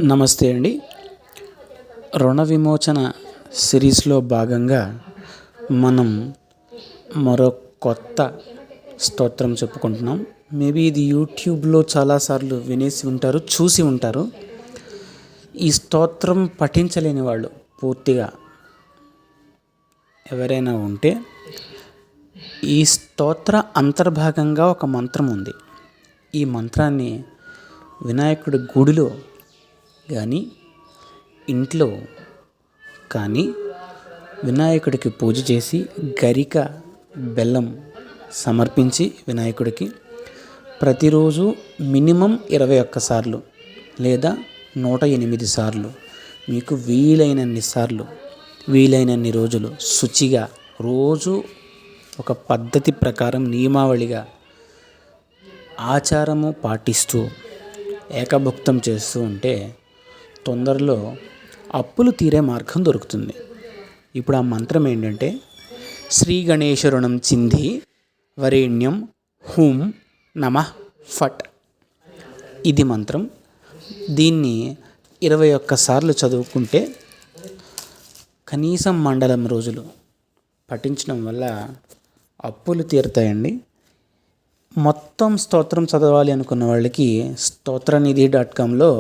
నమస్తే అండి. రుణ విమోచన సిరీస్లో భాగంగా మనం మరో కొత్త స్తోత్రం చెప్పుకుంటున్నాం. మేబీ ఇది యూట్యూబ్లో చాలాసార్లు వినేసి ఉంటారు, చూసి ఉంటారు. ఈ స్తోత్రం పఠించలేని వాళ్ళు పూర్తిగా ఎవరైనా ఉంటే ఈ స్తోత్ర అంతర్భాగంగా ఒక మంత్రం ఉంది. ఈ మంత్రాన్ని వినాయకుడి గుడిలో కానీ ఇంట్లో కానీ వినాయకుడికి పూజ చేసి గరిక బెల్లం సమర్పించి వినాయకుడికి ప్రతిరోజు మినిమం 21 సార్లు లేదా 108 సార్లు మీకు వీలైనన్ని సార్లు వీలైనన్ని రోజులు శుచిగా రోజు ఒక పద్ధతి ప్రకారం నియమావళిగా ఆచారము పాటిస్తూ ఏకభుక్తం చేస్తూ ఉంటే తొందరలో అప్పులు తీరే మార్గం దొరుకుతుంది. ఇప్పుడు ఆ మంత్రం ఏంటంటే శ్రీ గణేశ రుణం చింది వరేణ్యం హూం నమః ఫట్. ఇది మంత్రం. దీన్ని 21 సార్లు చదువుకుంటే కనీసం మండలం రోజులు పఠించడం వల్ల అప్పులు తీరుతాయండి. మొత్తం స్తోత్రం చదవాలి అనుకున్న వాళ్ళకి స్తోత్రనిధి.comలో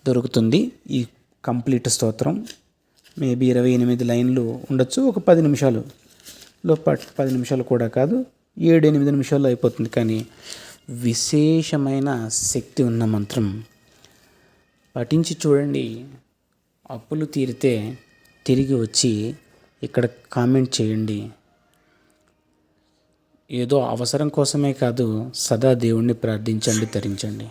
దొరుకుతుంది ఈ కంప్లీట్ స్తోత్రం. మేబీ 28 లైన్లు ఉండొచ్చు. ఒక 10 నిమిషాలు 10 నిమిషాలు కూడా కాదు, 7-8 నిమిషాల్లో అయిపోతుంది. కానీ విశేషమైన శక్తి ఉన్న మంత్రం. పఠించి చూడండి. అప్పులు తీరితే తిరిగి వచ్చి ఇక్కడ కామెంట్ చేయండి. ఏదో అవసరం కోసమే కాదు, సదా దేవుణ్ణి ప్రార్థించండి, తరించండి.